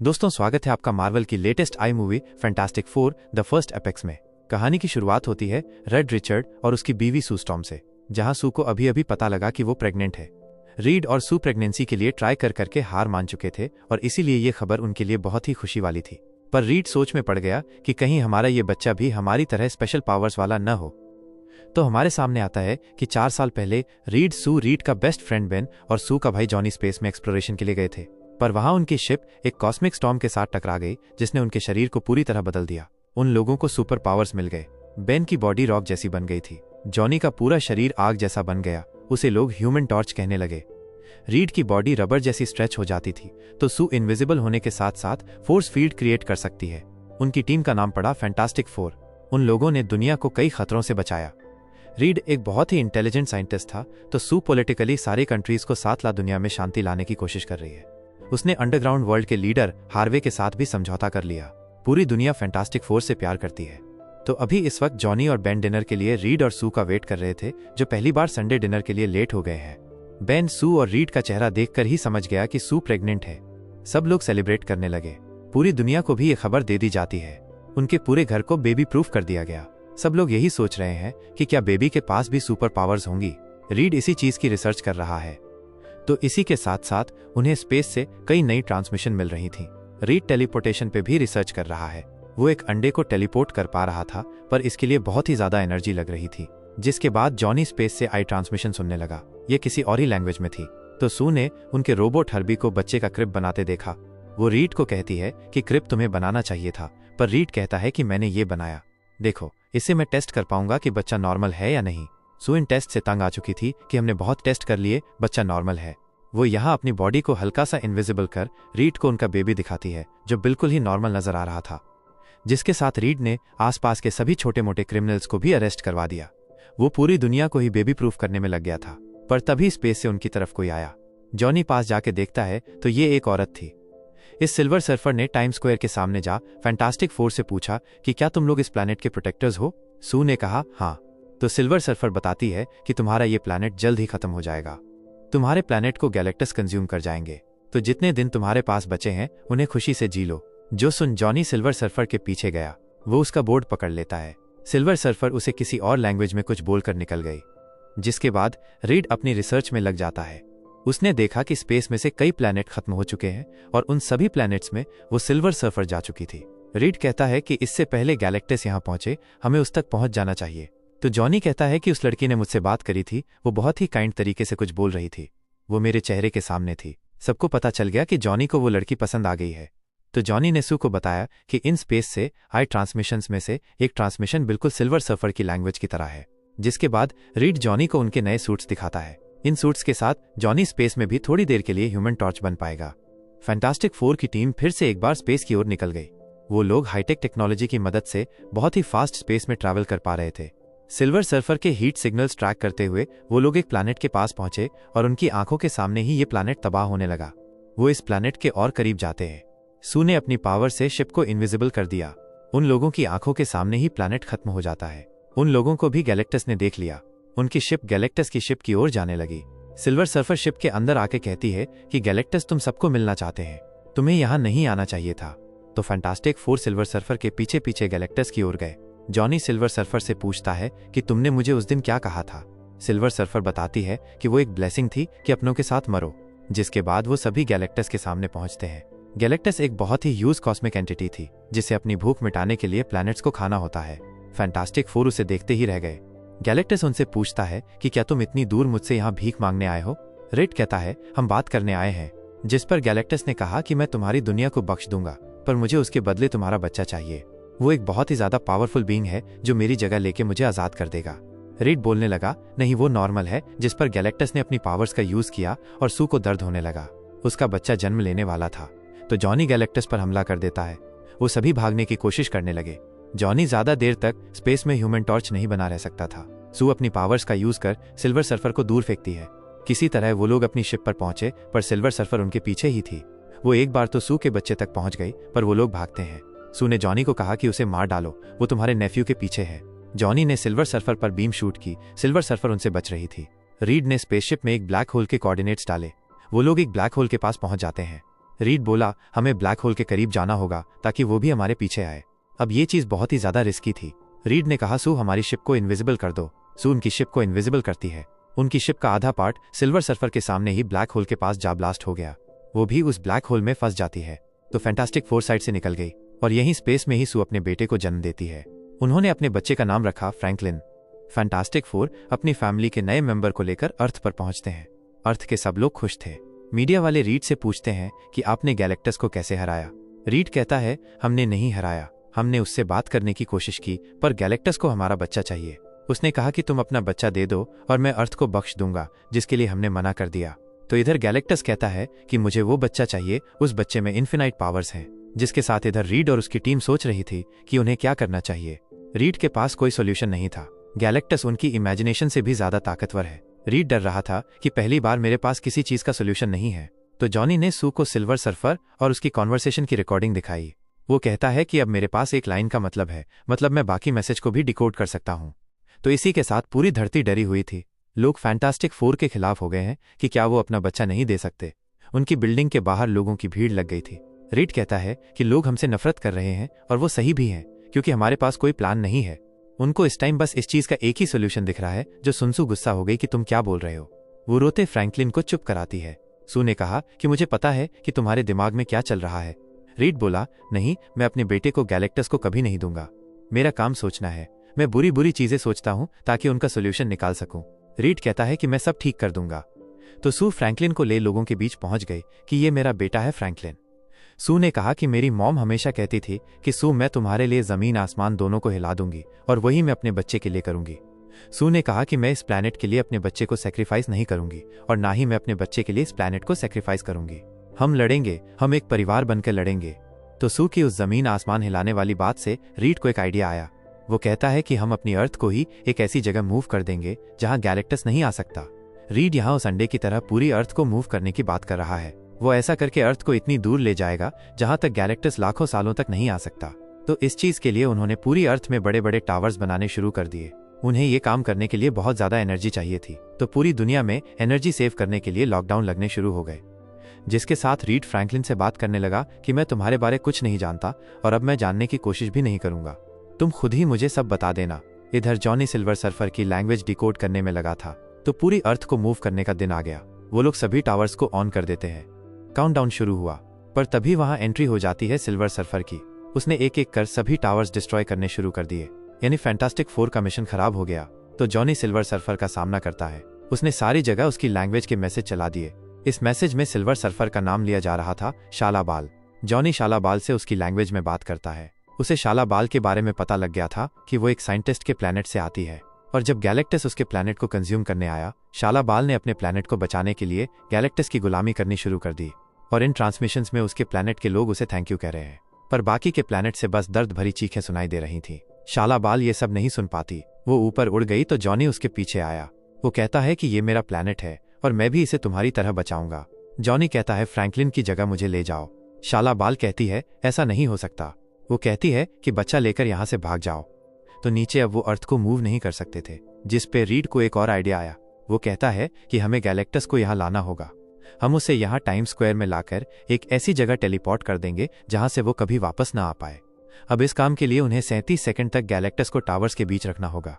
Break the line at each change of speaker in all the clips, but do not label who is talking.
दोस्तों, स्वागत है आपका मार्वल की latest I movie fantastic four the first apex में। कहानी की शुरुआत होती है रेड रिचर्ड और उसकी बीवी सू स्टॉर्म से, जहां सू को अभी अभी पता लगा कि वो प्रेग्नेंट है। रीड और सू प्रेगनेंसी के लिए ट्राई कर करके हार मान चुके थे और इसीलिए ये खबर उनके लिए बहुत ही खुशी वाली थी। पर रीड सोच में पड़ गया कि कहीं हमारा ये बच्चा भी हमारी तरह स्पेशल पावर्स वाला न हो। तो हमारे सामने आता है कि 4 साल पहले रीड का बेस्ट फ्रेंड बेन और सू का भाई जॉनी स्पेस में एक्सप्लोरेशन के लिए गए थे, पर वहां उनकी शिप एक कॉस्मिक स्टॉर्म के साथ टकरा गई जिसने उनके शरीर को पूरी तरह बदल दिया। उन लोगों को सुपर पावर्स मिल गए। बेन की बॉडी रॉक जैसी बन गई थी, जॉनी का पूरा शरीर आग जैसा बन गया, उसे लोग ह्यूमन टॉर्च कहने लगे। रीड की बॉडी रबर जैसी स्ट्रेच हो जाती थी, तो सू इनविजिबल होने के साथ साथ फोर्स फील्ड क्रिएट कर सकती है। उनकी टीम का नाम पड़ा फैंटास्टिक फोर। उन लोगों ने दुनिया को कई खतरों से बचाया। रीड एक बहुत ही इंटेलिजेंट साइंटिस्ट था, तो सू पॉलिटिकली सारी कंट्रीज को साथ ला दुनिया में शांति लाने की कोशिश कर रही है। उसने अंडरग्राउंड वर्ल्ड के लीडर हार्वे के साथ भी समझौता कर लिया। पूरी दुनिया फैंटास्टिक फोर से प्यार करती है। तो अभी इस वक्त जॉनी और बेन डिनर के लिए रीड और सू का वेट कर रहे थे, जो पहली बार संडे डिनर के लिए लेट हो गए हैं। बेन सू और रीड का चेहरा देखकर ही समझ गया कि सू प्रेग्नेंट है। सब लोग सेलिब्रेट करने लगे। पूरी दुनिया को भी ये खबर दे दी जाती है। उनके पूरे घर को बेबी प्रूफ कर दिया गया। सब लोग यही सोच रहे हैं कि क्या बेबी के पास भी सुपर पावर्स होंगी। रीड इसी चीज की रिसर्च कर रहा है। तो इसी के साथ साथ उन्हें स्पेस से कई नई ट्रांसमिशन मिल रही थी। रीड टेलीपोर्टेशन पे भी रिसर्च कर रहा है। वो एक अंडे को टेलीपोर्ट कर पा रहा था, पर इसके लिए बहुत ही ज्यादा एनर्जी लग रही थी। जिसके बाद जॉनी स्पेस से आई ट्रांसमिशन सुनने लगा। ये किसी और ही लैंग्वेज में थी। तो सू ने उनके रोबोट हर्बी को बच्चे का क्रिप बनाते देखा। वो रीड को कहती है कि क्रिप तुम्हें बनाना चाहिए था, पर रीड कहता है कि मैंने ये बनाया, देखो इससे मैं टेस्ट कर पाऊंगा कि बच्चा नॉर्मल है या नहीं। सू इन टेस्ट से तंग आ चुकी थी कि हमने बहुत टेस्ट कर लिए, बच्चा नॉर्मल है। वो यहाँ अपनी बॉडी को हल्का सा इनविजिबल कर रीड को उनका बेबी दिखाती है, जो बिल्कुल ही नॉर्मल नजर आ रहा था। जिसके साथ रीड ने आसपास के सभी छोटे मोटे क्रिमिनल्स को भी अरेस्ट करवा दिया। वो पूरी दुनिया को ही बेबी प्रूफ करने में लग गया था। पर तभी स्पेस से उनकी तरफ कोई आया। जॉनी पास जाके देखता है तो ये एक औरत थी। इस सिल्वर सर्फर ने टाइम स्क्वायर के सामने जा फैंटास्टिक फोर से पूछा कि क्या तुम लोग इस प्लैनेट के प्रोटेक्टर्स हो। सू ने कहा हाँ। तो सिल्वर सर्फर बताती है कि तुम्हारा ये प्लैनेट जल्द ही खत्म हो जाएगा। तुम्हारे प्लैनेट को गैलेक्टस कंज्यूम कर जाएंगे, तो जितने दिन तुम्हारे पास बचे हैं उन्हें खुशी से जी लो। जो सुन जॉनी सिल्वर सर्फर के पीछे गया। वो उसका बोर्ड पकड़ लेता है। सिल्वर सर्फर उसे किसी और लैंग्वेज में कुछ बोलकर निकल गई। जिसके बाद रीड अपनी रिसर्च में लग जाता है। उसने देखा कि स्पेस में से कई प्लैनेट खत्म हो चुके हैं और उन सभी प्लैनेट्स में वो सिल्वर सर्फर जा चुकी थी। रीड कहता है कि इससे पहले गैलेक्टस यहाँ पहुंचे, हमें उस तक पहुंच जाना चाहिए। तो जॉनी कहता है कि उस लड़की ने मुझसे बात करी थी, वो बहुत ही काइंड तरीके से कुछ बोल रही थी। वो मेरे चेहरे के सामने थी। सबको पता चल गया कि जॉनी को वो लड़की पसंद आ गई है। तो जॉनी ने सू को बताया कि इन स्पेस से आई ट्रांसमिशंस में से एक ट्रांसमिशन बिल्कुल सिल्वर सर्फर की लैंग्वेज की तरह है। जिसके बाद रीड जॉनी को उनके नए सूट्स दिखाता है। इन सूट्स के साथ जॉनी स्पेस में भी थोड़ी देर के लिए ह्यूमन टॉर्च बन पाएगा। फैंटास्टिक फोर की टीम फिर से एक बार स्पेस की ओर निकल गई। वो लोग हाईटेक टेक्नोलॉजी की मदद से बहुत ही फास्ट स्पेस में ट्रैवल कर पा रहे थे। सिल्वर सर्फर के हीट सिग्नल्स ट्रैक करते हुए वो लोग एक प्लैनेट के पास पहुंचे और उनकी आंखों के सामने ही ये प्लैनेट तबाह होने लगा। वो इस प्लैनेट के और करीब जाते हैं। सू ने अपनी पावर से शिप को इनविजिबल कर दिया। उन लोगों की आंखों के सामने ही प्लैनेट खत्म हो जाता है। उन लोगों को भी गैलेक्टस ने देख लिया। उनकी शिप गैलेक्टस की शिप की ओर जाने लगी। सिल्वर सर्फर शिप के अंदर आके कहती है कि गैलेक्टस तुम सबको मिलना चाहते हैं, तुम्हें यहाँ नहीं आना चाहिए था। तो फैंटास्टिक फोर सिल्वर सर्फर के पीछे पीछे गैलेक्टस की ओर गए। जॉनी सिल्वर सर्फर से पूछता है कि तुमने मुझे उस दिन क्या कहा था। सिल्वर सर्फर बताती है कि वो एक ब्लेसिंग थी कि अपनों के साथ मरो। जिसके बाद वो सभी गैलेक्टस के सामने पहुंचते हैं। गैलेक्टस एक बहुत ही ह्यूज कॉस्मिक एंटिटी थी, जिसे अपनी भूख मिटाने के लिए प्लैनेट्स को खाना होता है। फैंटास्टिक फोर उसे देखते ही रह गए। गैलेक्टस उनसे पूछता है कि क्या तुम इतनी दूर मुझसे यहाँ भीख मांगने आए हो। रीड कहता है हम बात करने आए हैं। जिस पर गैलेक्टस ने कहा कि मैं तुम्हारी दुनिया को बख्श दूंगा, पर मुझे उसके बदले तुम्हारा बच्चा चाहिए। वो एक बहुत ही ज्यादा पावरफुल बीइंग है जो मेरी जगह लेके मुझे आजाद कर देगा। रीड बोलने लगा नहीं, वो नॉर्मल है। जिस पर गैलेक्टस ने अपनी पावर्स का यूज किया और सू को दर्द होने लगा। उसका बच्चा जन्म लेने वाला था। तो जॉनी गैलेक्टस पर हमला कर देता है। वो सभी भागने की कोशिश करने लगे। जॉनी ज्यादा देर तक स्पेस में ह्यूमन टॉर्च नहीं बना रह सकता था। सू अपनी पावर्स का यूज कर सिल्वर सर्फर को दूर फेंकती है। किसी तरह वो लोग अपनी शिप पर पहुंचे, पर सिल्वर सर्फर उनके पीछे ही थी। वो एक बार तो सू के बच्चे तक पहुंच गई, पर वो लोग भागते हैं। सू ने जॉनी को कहा कि उसे मार डालो, वो तुम्हारे नेफ्यू के पीछे है। जॉनी ने सिल्वर सर्फर पर बीम शूट की। सिल्वर सर्फर उनसे बच रही थी। रीड ने स्पेसशिप में एक ब्लैक होल के कोऑर्डिनेट्स डाले। वो लोग एक ब्लैक होल के पास पहुंच जाते हैं। रीड बोला, हमें ब्लैक होल के करीब जाना होगा ताकि वो भी हमारे पीछे आए। अब ये चीज बहुत ही ज्यादा रिस्की थी। रीड ने कहा, सू हमारी शिप को इनविजिबल कर दो। सू उनकी शिप को इनविजिबल करती है। उनकी शिप का आधा पार्ट सिल्वर सर्फर के सामने ही ब्लैक होल के पास जा ब्लास्ट हो गया। वो भी उस ब्लैक होल में फंस जाती है। तो फैंटास्टिक फोर साइड से निकल गई और यहीं स्पेस में ही सू अपने बेटे को जन्म देती है। उन्होंने अपने बच्चे का नाम रखा फ्रैंकलिन। फैंटास्टिक फोर अपनी फैमिली के नए मेंबर को लेकर अर्थ पर पहुंचते हैं। अर्थ के सब लोग खुश थे। मीडिया वाले रीड से पूछते हैं कि आपने गैलेक्टस को कैसे हराया। रीड कहता है, हमने नहीं हराया, हमने उससे बात करने की कोशिश की, पर गैलेक्टस को हमारा बच्चा चाहिए। उसने कहा कि तुम अपना बच्चा दे दो और मैं अर्थ को बख्श दूंगा, जिसके लिए हमने मना कर दिया। तो इधर गैलेक्टस कहता है कि मुझे वो बच्चा चाहिए, उस बच्चे में इन्फिनाइट पावर्स हैं। जिसके साथ इधर रीड और उसकी टीम सोच रही थी कि उन्हें क्या करना चाहिए। रीड के पास कोई सोल्यूशन नहीं था। गैलेक्टस उनकी इमेजिनेशन से भी ज्यादा ताकतवर है। रीड डर रहा था कि पहली बार मेरे पास किसी चीज का सोल्यूशन नहीं है। तो जॉनी ने सू को सिल्वर सर्फर और उसकी कॉन्वर्सेशन की रिकॉर्डिंग दिखाई। वो कहता है कि अब मेरे पास एक लाइन का मतलब है, मतलब मैं बाकी मैसेज को भी डिकोड कर सकता हूँ। तो इसी के साथ पूरी धरती डरी हुई थी। लोग फैंटास्टिक फोर के खिलाफ हो गए हैं कि क्या वो अपना बच्चा नहीं दे सकते। उनकी बिल्डिंग के बाहर लोगों की भीड़ लग गई थी। रीड कहता है कि लोग हमसे नफरत कर रहे हैं और वो सही भी हैं, क्योंकि हमारे पास कोई प्लान नहीं है। उनको इस टाइम बस इस चीज का एक ही सोल्यूशन दिख रहा है। जो सुनसू गुस्सा हो गई कि तुम क्या बोल रहे हो। वो रोते फ्रैंकलिन को चुप कराती है। सू ने कहा कि मुझे पता है कि तुम्हारे दिमाग में क्या चल रहा है। रीड बोला, नहीं, मैं अपने बेटे को गैलेक्टस को कभी नहीं दूंगा। मेरा काम सोचना है। मैं बुरी बुरी चीजें सोचता हूं ताकि उनका सोल्यूशन निकाल सकूं। रीड कहता है कि मैं सब ठीक कर दूंगा। तो सू फ्रैंकलिन को ले लोगों के बीच पहुंच गई कि ये मेरा बेटा है फ्रैंकलिन। सू ने कहा कि मेरी मॉम हमेशा कहती थी कि सू, मैं तुम्हारे लिए जमीन आसमान दोनों को हिला दूंगी और वही मैं अपने बच्चे के लिए करूंगी। सू ने कहा कि मैं इस प्लैनेट के लिए अपने बच्चे को सेक्रीफाइस नहीं करूंगी और ना ही मैं अपने बच्चे के लिए इस प्लैनेट को सेक्रीफाइस करूंगी। हम लड़ेंगे, हम एक परिवार बनकर लड़ेंगे। तो सू की उस जमीन आसमान हिलाने वाली बात से रीड को एक आइडिया आया। वो कहता है कि हम अपनी अर्थ को ही एक ऐसी जगह मूव कर देंगे जहां गैलेक्टस नहीं आ सकता। रीड यहां उस अंडे की तरह पूरी अर्थ को मूव करने की बात कर रहा है। वो ऐसा करके अर्थ को इतनी दूर ले जाएगा जहां तक गैलेक्टस लाखों सालों तक नहीं आ सकता। तो इस चीज के लिए उन्होंने पूरी अर्थ में बड़े बड़े टावर्स बनाने शुरू कर दिए। उन्हें ये काम करने के लिए बहुत ज्यादा एनर्जी चाहिए थी। तो पूरी दुनिया में एनर्जी सेव करने के लिए लॉकडाउन लगने शुरू हो गए। जिसके साथ रीड फ्रैंकलिन से बात करने लगा कि मैं तुम्हारे बारे कुछ नहीं जानता और अब मैं जानने की कोशिश भी नहीं करूंगा। तुम खुद ही मुझे सब बता देना। इधर जॉनी सिल्वर सर्फर की लैंग्वेज डिकोड करने में लगा था। तो पूरी अर्थ को मूव करने का दिन आ गया। वो लोग सभी टावर्स को ऑन कर देते हैं। काउंटडाउन शुरू हुआ, पर तभी वहां एंट्री हो जाती है सिल्वर सर्फर की। उसने एक एक कर सभी टावर्स डिस्ट्रॉय करने शुरू कर दिए। यानी फैंटास्टिक फोर का मिशन खराब हो गया। तो जॉनी सिल्वर सर्फर का सामना करता है। उसने सारी जगह उसकी लैंग्वेज के मैसेज चला दिए। इस मैसेज में सिल्वर सर्फर का नाम लिया जा रहा था, शालाबाल। जॉनी शालाबाल से उसकी लैंग्वेज में बात करता है। उसे शालाबाल के बारे में पता लग गया था कि वो एक साइंटिस्ट के प्लैनेट से आती है और जब गैलेक्टस उसके प्लैनेट को कंज्यूम करने आया, शालाबाल ने अपने प्लैनेट को बचाने के लिए गैलेक्टस की गुलामी करनी शुरू कर दी। और इन ट्रांसमिशंस में उसके प्लैनेट के लोग उसे थैंक यू कह रहे हैं, पर बाकी के प्लैनेट से बस दर्द भरी चीखें सुनाई दे रही थी। शालाबाल ये सब नहीं सुन पाती। वो ऊपर उड़ गई तो जॉनी उसके पीछे आया। वो कहता है कि ये मेरा प्लैनेट है और मैं भी इसे तुम्हारी तरह बचाऊंगा। जॉनी कहता है, फ्रैंकलिन की जगह मुझे ले जाओ। शालाबाल कहती है, ऐसा नहीं हो सकता। वो कहती है कि बच्चा लेकर यहाँ से भाग जाओ। तो नीचे अब वो अर्थ को मूव नहीं कर सकते थे, जिस पे रीड को एक और आइडिया आया। वो कहता है कि हमें गैलेक्टस को यहाँ लाना होगा। हम उसे यहाँ टाइम स्क्वायर में लाकर एक ऐसी जगह टेलीपोर्ट कर देंगे जहां से वो कभी वापस ना आ पाए। अब इस काम के लिए उन्हें 37 सेकंड तक गैलेक्टस को टावर्स के बीच रखना होगा।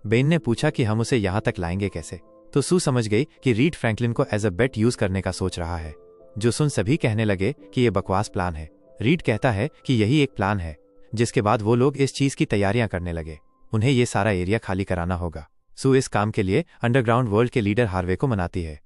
बेन ने पूछा कि हम उसे यहाँ तक लाएंगे कैसे। तो सू समझ गई कि रीड फ्रैंकलिन को एज अ बेट यूज करने का सोच रहा है। जो सुन सभी कहने लगे कि ये बकवास प्लान है। रीड कहता है कि यही एक प्लान है। जिसके बाद वो लोग इस चीज की तैयारियां करने लगे। उन्हें ये सारा एरिया खाली कराना होगा। सू इस काम के लिए अंडरग्राउंड वर्ल्ड के लीडर हार्वे को मनाती है।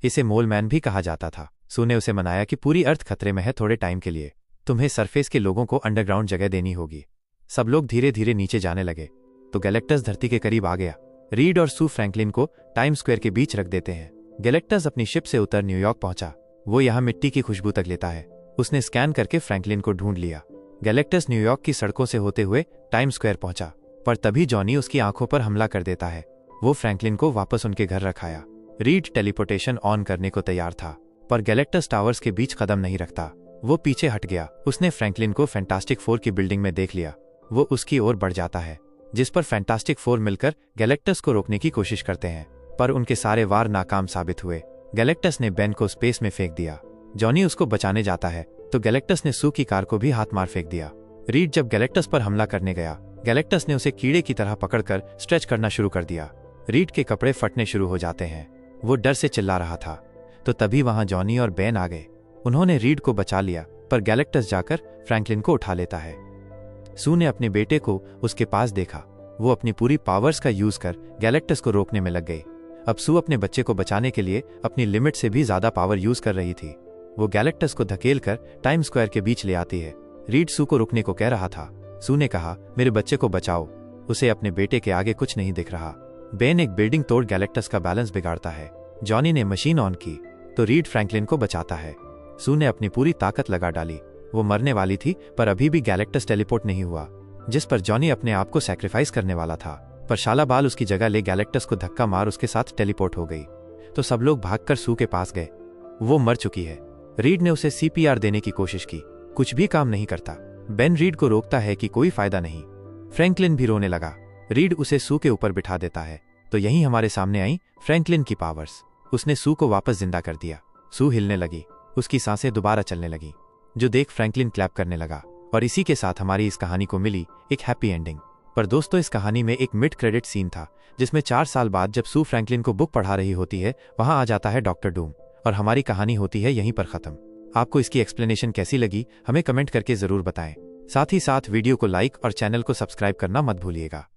इसे मोल मैन भी कहा जाता था। सू ने उसे मनाया कि पूरी अर्थ खतरे में है थोड़े टाइम के लिए। तुम्हें सरफेस के लोगों को अंडरग्राउंड जगह देनी होगी। सब लोग धीरे धीरे नीचे जाने लगे तो गैलेक्टस धरती के करीब आ गया। रीड और सू फ्रैंकलिन को टाइम स्क्वायर के बीच रख देते हैं। गैलेक्टस अपनी शिप से उतर न्यूयॉर्क पहुंचा। वो यहाँ मिट्टी की खुशबू तक लेता है। उसने स्कैन करके फ्रैंकलिन को ढूंढ लिया। गैलेक्टस न्यूयॉर्क की सड़कों से होते हुए टाइम स्क्वायर पहुंचा, पर तभी जॉनी उसकी आंखों पर हमला कर देता है। वो फ्रैंकलिन को वापस उनके घर रखाया। रीड टेलीपोर्टेशन ऑन करने को तैयार था, पर गैलेक्टस टावर्स के बीच कदम नहीं रखता। वो पीछे हट गया। उसने फ्रैंकलिन को फैंटास्टिक फोर की बिल्डिंग में देख लिया। वो उसकी ओर बढ़ जाता है, जिस पर फैंटास्टिक फोर मिलकर गैलेक्टस को रोकने की कोशिश करते हैं, पर उनके सारे वार नाकाम साबित हुए। गैलेक्टस ने बेन को स्पेस में फेंक दिया। जॉनी उसको बचाने जाता है तो गैलेक्टस ने सू की कार को भी हाथ मार फेंक दिया। रीड जब गैलेक्टस पर हमला करने गया, गैलेक्टस ने उसे कीड़े की तरह पकड़कर स्ट्रेच करना शुरू कर दिया। रीड के कपड़े फटने शुरू हो जाते हैं। वो डर से चिल्ला रहा था। तो तभी वहां जॉनी और बेन आ गए। उन्होंने रीड को बचा लिया, पर गैलेक्टस जाकर फ्रैंकलिन को उठा लेता है। सू ने अपने बेटे को उसके पास देखा। वो अपनी पूरी पावर्स का यूज कर गैलेक्टस को रोकने में लग गई। अब सू अपने बच्चे को बचाने के लिए अपनी लिमिट से भी ज्यादा पावर यूज कर रही थी। वो गैलेक्टस को धकेल कर टाइम स्क्वायर के बीच ले आती है। रीड सू को रुकने को कह रहा था। सू ने कहा, मेरे बच्चे को बचाओ। उसे अपने बेटे के आगे कुछ नहीं दिख रहा। बेन एक बिल्डिंग तोड़ गैलेक्टस का बैलेंस बिगाड़ता है। जॉनी ने मशीन ऑन की तो रीड फ्रैंकलिन को बचाता है। सू ने अपनी पूरी ताकत लगा डाली। वो मरने वाली थी, पर अभी भी गैलेक्टस टेलीपोर्ट नहीं हुआ, जिस पर जॉनी अपने आप को सैक्रिफाइस करने वाला था। पर शाला बाल उसकी जगह ले गैलेक्टस को धक्का मार उसके साथ टेलीपोर्ट हो गई। तो सब लोग भागकर सू के पास गए। वो मर चुकी है। रीड ने उसे CPR देने की कोशिश की, कुछ भी काम नहीं करता। बेन रीड को रोकता है कि कोई फायदा नहीं। फ्रैंकलिन भी रोने लगा। रीड उसे सू के ऊपर बिठा देता है। तो यहीं हमारे सामने आई फ्रैंकलिन की पावर्स। उसने सू को वापस जिंदा कर दिया। सू हिलने लगी, उसकी सांसें दोबारा चलने लगी, जो देख फ्रैंकलिन क्लैप करने लगा। और इसी के साथ हमारी इस कहानी को मिली एक हैप्पी एंडिंग। पर दोस्तों, इस कहानी में एक मिड क्रेडिट सीन था, जिसमें 4 साल बाद जब सू फ्रैंकलिन को बुक पढ़ा रही होती है, वहां आ जाता है डॉक्टर डूम और हमारी कहानी होती है यहीं पर खत्म। आपको इसकी एक्सप्लेनेशन कैसी लगी, हमें कमेंट करके जरूर बताएं। साथ ही साथ वीडियो को लाइक और चैनल को सब्सक्राइब करना मत भूलिएगा।